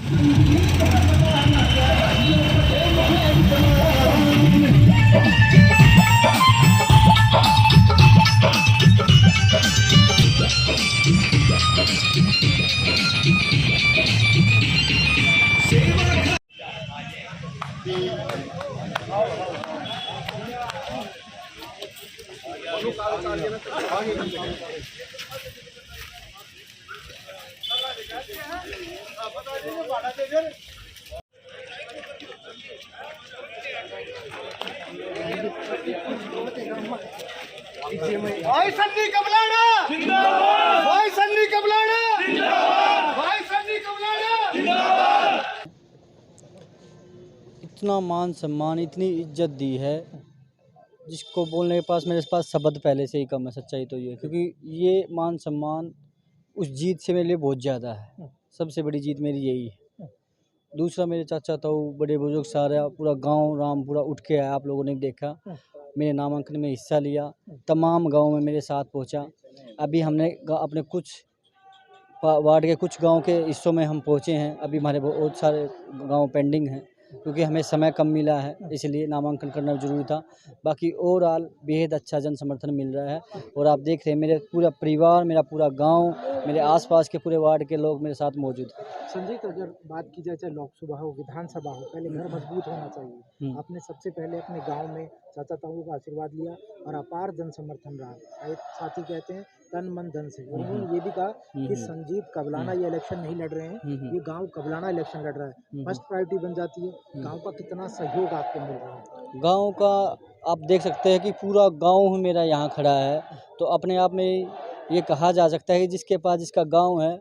भाई सन्नी कबलाना जिंदाबाद, भाई सन्नी कबलाना जिंदाबाद, भाई सन्नी कबलाना जिंदाबाद। इतना मान सम्मान, इतनी इज्जत दी है जिसको बोलने के पास मेरे पास शब्द पहले से ही कम है। सच्चाई तो ये है, क्योंकि ये मान सम्मान उस जीत से मेरे लिए बहुत ज़्यादा है। सबसे बड़ी जीत मेरी यही है। दूसरा, मेरे चाचा ताऊ बड़े बुजुर्ग सारा पूरा गांव राम पूरा उठ के आया। आप लोगों ने देखा, मेरे नामांकन में हिस्सा लिया, तमाम गांव में मेरे साथ पहुंचा। अभी हमने अपने कुछ वार्ड के कुछ गांव के हिस्सों में हम पहुंचे हैं। अभी हमारे बहुत सारे गांव पेंडिंग हैं, क्योंकि हमें समय कम मिला है, इसलिए नामांकन करना ज़रूरी था। बाकी ओवरऑल बेहद अच्छा जन समर्थन मिल रहा है। और आप देख रहे हैं, मेरे पूरा परिवार, मेरा पूरा गांव, मेरे आसपास के पूरे वार्ड के लोग मेरे साथ मौजूद हैं। संजीत, अगर बात की जाए चाहे लोकसभा हो विधानसभा हो, पहले घर मजबूत होना चाहिए। आपने सबसे पहले अपने गांव में चाचा ताऊ का आशीर्वाद लिया और अपार जन समर्थन रहा। एक साथी कहते हैं तन मन धन से, और उन्होंने ये भी कहा कि संजीत कबलाना ये इलेक्शन नहीं लड़ रहे हैं, ये गांव कबलाना इलेक्शन लड़ रहा है। फर्स्ट प्रायोरिटी बन जाती है। गांव का कितना सहयोग आपको मिल रहा है? गांव का आप देख सकते हैं कि पूरा गांव मेरा यहाँ खड़ा है, तो अपने आप में ये कहा जा सकता है कि जिसके पास जिसका गांव है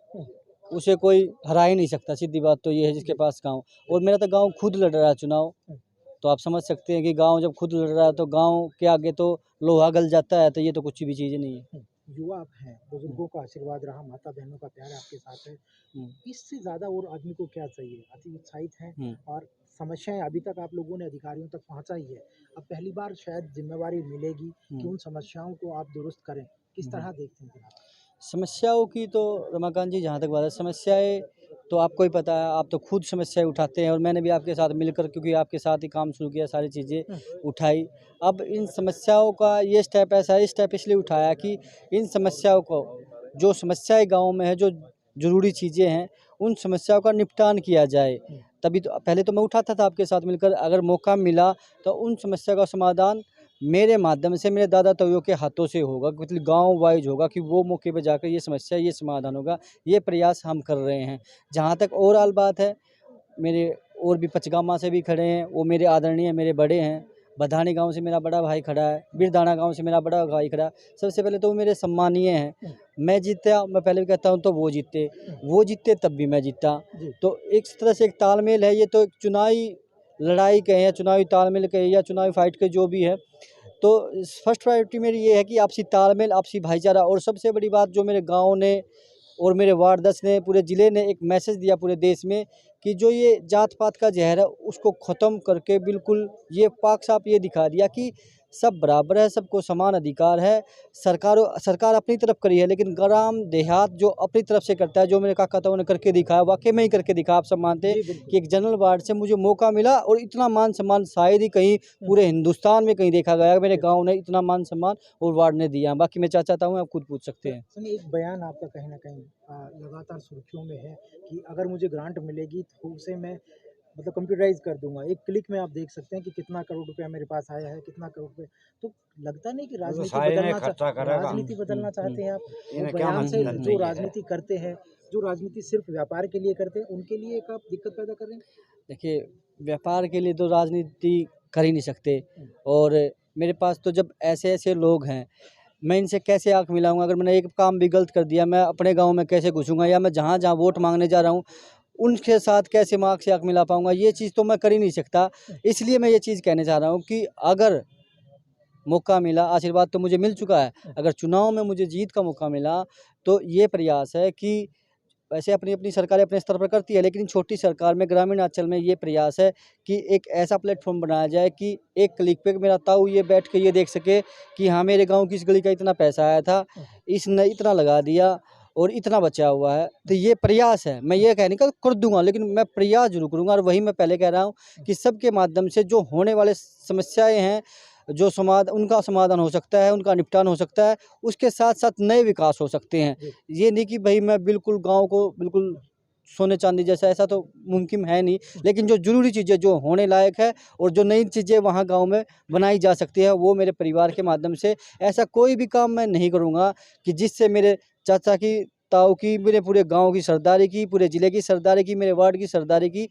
उसे कोई हरा ही नहीं सकता। सीधी बात तो ये है, जिसके पास गांव। और मेरा तो गांव खुद लड़ रहा है चुनाव, तो आप समझ सकते हैं कि गांव जब खुद लड़ रहा है तो गांव के आगे तो लोहा गल जाता है। तो ये तो कुछ भी चीज़ नहीं है। युवा आप हैं, बुजुर्गों का आशीर्वाद रहा, माता बहनों का प्यार आपके साथ है। इससे ज़्यादा और आदमी को क्या चाहिए? अति उत्साहित हैं और समस्याएं अभी तक आप लोगों ने अधिकारियों तक पहुंचा ही है। अब पहली बार शायद जिम्मेवारी मिलेगी कि उन समस्याओं को आप दुरुस्त करें। किस तरह देखते हैं आप? समस्याओं की तो रमाकांत जी, जहाँ तक बात है, समस्याएं तो आपको ही पता है, आप तो खुद समस्याएं उठाते हैं। और मैंने भी आपके साथ मिलकर, क्योंकि आपके साथ ही काम शुरू किया, सारी चीज़ें उठाई। अब इन समस्याओं का ये स्टेप ऐसा है, स्टेप इसलिए उठाया कि इन समस्याओं को, जो समस्याएं गांव में है, जो ज़रूरी चीज़ें हैं, उन समस्याओं का निपटान किया जाए। तभी तो पहले तो मैं उठाता था आपके साथ मिलकर, अगर मौका मिला तो उन समस्या का समाधान मेरे माध्यम से, मेरे दादा ताऊओं के हाथों से होगा, मतलब गांव वाइज होगा, कि वो मौके पे जाकर ये समस्या, ये समाधान होगा। ये प्रयास हम कर रहे हैं। जहाँ तक ओवरऑल बात है, मेरे और भी पचगामा से भी खड़े हैं, वो मेरे आदरणीय, मेरे बड़े हैं। बधानी गांव से मेरा बड़ा भाई खड़ा है, बिरदाना गांव से मेरा बड़ा भाई खड़ा है। सबसे पहले तो वो मेरे सम्मानीय हैं। मैं जीता, मैं पहले भी कहता हूँ, तो वो जीते तब भी मैं जीता। तो एक तरह से एक तालमेल है। ये तो एक चुनावी लड़ाई कहें या चुनावी तालमेल कहें या चुनावी फाइट के जो भी है, तो फर्स्ट प्रायोरिटी मेरी ये है कि आपसी तालमेल, आपसी भाईचारा। और सबसे बड़ी बात जो मेरे गांव ने और मेरे वार्ड 10 ने, पूरे ज़िले ने एक मैसेज दिया पूरे देश में, कि जो ये जात पात का जहर है उसको ख़त्म करके बिल्कुल ये पाक साफ ये दिखा दिया कि सब बराबर है, सबको समान अधिकार है। सरकार अपनी तरफ करी है, लेकिन ग्राम देहात जो अपनी तरफ से करता है, जो मेरे काका ताऊ ने करके दिखाया, वाकई में ही करके दिखा। आप सब मानते हैं कि एक जनरल वार्ड से मुझे मौका मिला, और इतना मान सम्मान शायद ही कहीं पूरे हिंदुस्तान में कहीं देखा गया। मेरे गाँव ने इतना मान सम्मान और वार्ड ने दिया। बाकी मैं चाहता हूँ, आप खुद पूछ सकते हैं। एक बयान आपका कहीं ना कहीं लगातार सुर्खियों में है कि अगर मुझे ग्रांट मिलेगी तो उसे मैं मतलब कंप्यूटराइज कर दूंगा। एक क्लिक में आप देख सकते हैं कि कितना करोड़ रुपया मेरे पास आया है, कितना करोड़ रुपये। तो लगता नहीं कि राजनीति बदलना चाहते हैं आप? बयान से जो राजनीति करते हैं, जो राजनीति सिर्फ व्यापार के लिए करते हैं, उनके लिए एक आप दिक्कत पैदा कर रहे हैं। देखिए, व्यापार के लिए तो राजनीति कर ही नहीं सकते। और मेरे पास तो जब ऐसे ऐसे लोग हैं, मैं इनसे कैसे आँख मिलाऊंगा? अगर मैंने एक काम भी गलत कर दिया, मैं अपने गांव में कैसे घुसूंगा? या मैं जहां जहां वोट मांगने जा रहा हूं, उनके साथ कैसे मैं आँख से आँख मिला पाऊंगा? ये चीज़ तो मैं कर ही नहीं सकता। इसलिए मैं ये चीज़ कहने चाह रहा हूं कि अगर मौका मिला, आशीर्वाद तो मुझे मिल चुका है, अगर चुनाव में मुझे जीत का मौका मिला, तो ये प्रयास है कि वैसे अपनी अपनी सरकारें अपने स्तर पर करती है, लेकिन छोटी सरकार में, ग्रामीण अंचल में ये प्रयास है कि एक ऐसा प्लेटफॉर्म बनाया जाए कि एक क्लिक पे मेरा ताऊ ये बैठ के ये देख सके कि हाँ, मेरे गांव की इस गली का इतना पैसा आया था, इसने इतना लगा दिया। और इतना बचा हुआ है। तो ये प्रयास है, मैं ये कह नहीं कर दूंगा, लेकिन मैं प्रयास जरूर करूंगा। और वही मैं पहले कह रहा हूँ कि सबके माध्यम से जो होने वाले समस्याएं हैं, जो उनका समाधान हो सकता है, उनका निपटान हो सकता है, उसके साथ साथ नए विकास हो सकते हैं। ये नहीं कि भाई मैं बिल्कुल गाँव को बिल्कुल सोने चांदी जैसा, ऐसा तो मुमकिन है नहीं। लेकिन जो ज़रूरी चीज़ें जो होने लायक है और जो नई चीज़ें वहाँ गांव में बनाई जा सकती है, वो मेरे परिवार के माध्यम से। ऐसा कोई भी काम मैं नहीं करूँगा कि जिससे मेरे चाचा की, ताऊ की, मेरे पूरे गांव की सरदारी की, पूरे ज़िले की सरदारी की, मेरे वार्ड की सरदारी की,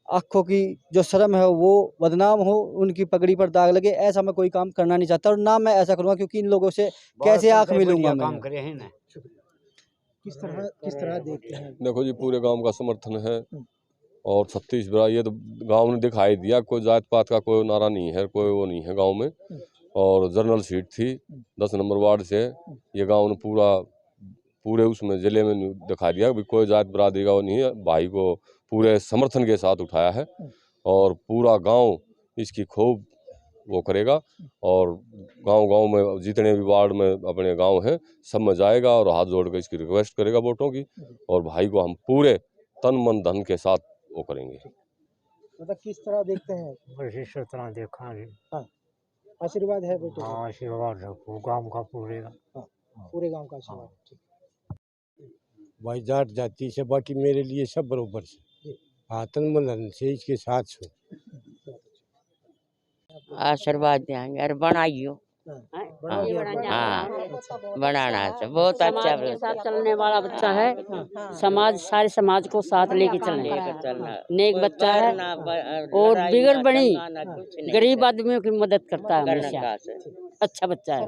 आँखों की जो शर्म है वो बदनाम हो, उनकी पगड़ी पर दाग लगे। ऐसा मैं कोई काम करना नहीं चाहता और ना मैं ऐसा करूँगा, क्योंकि इन लोगों से कैसे आँख मिलूँगा मैं। किस तरह देखते हैं? देखो जी, पूरे गांव का समर्थन है और 36 बरा ये तो गांव ने दिखाई दिया, कोई जात पात का कोई नारा नहीं है, कोई वो नहीं है गांव में। और जनरल सीट थी 10 नंबर वार्ड से, ये गांव ने पूरे उसमें जिले में दिखा दिया कि कोई जात बरादरी का वो नहीं है। भाई को पूरे समर्थन के साथ उठाया है और पूरा गांव इसकी खूब वो करेगा। और गांव में जितने भी वार्ड में अपने गांव हैं सब में जाएगा और हाथ जोड़ कर इसकी रिक्वेस्ट करेगा वोटों की। और भाई को हम पूरे तन मन धन के साथ वो करेंगे। मतलब किस तरह देखते हैं? इस तरह देखा जी। हाँ, आशीर्वाद है बेटे का? हाँ, आशीर्वाद है गांव का पूरे का। हाँ, पूरे गांव का आशीर्वाद। ठीक। भाई जाट जाति से बाकी मेरे लिए सब बरोबर से, हाँ तन मन धन से इसके साथ छो। आशीर्वाद देंगे और बनाइयो। बड़ा दिया। हाँ, बनाना है बहुत अच्छा। समाज के साथ चलने वाला बच्चा है। समाज, सारे समाज को साथ लेके चलना नेक बच्चा है और बिगड़ बनी गरीब आदमियों की मदद करता है हमेशा। अच्छा बच्चा है।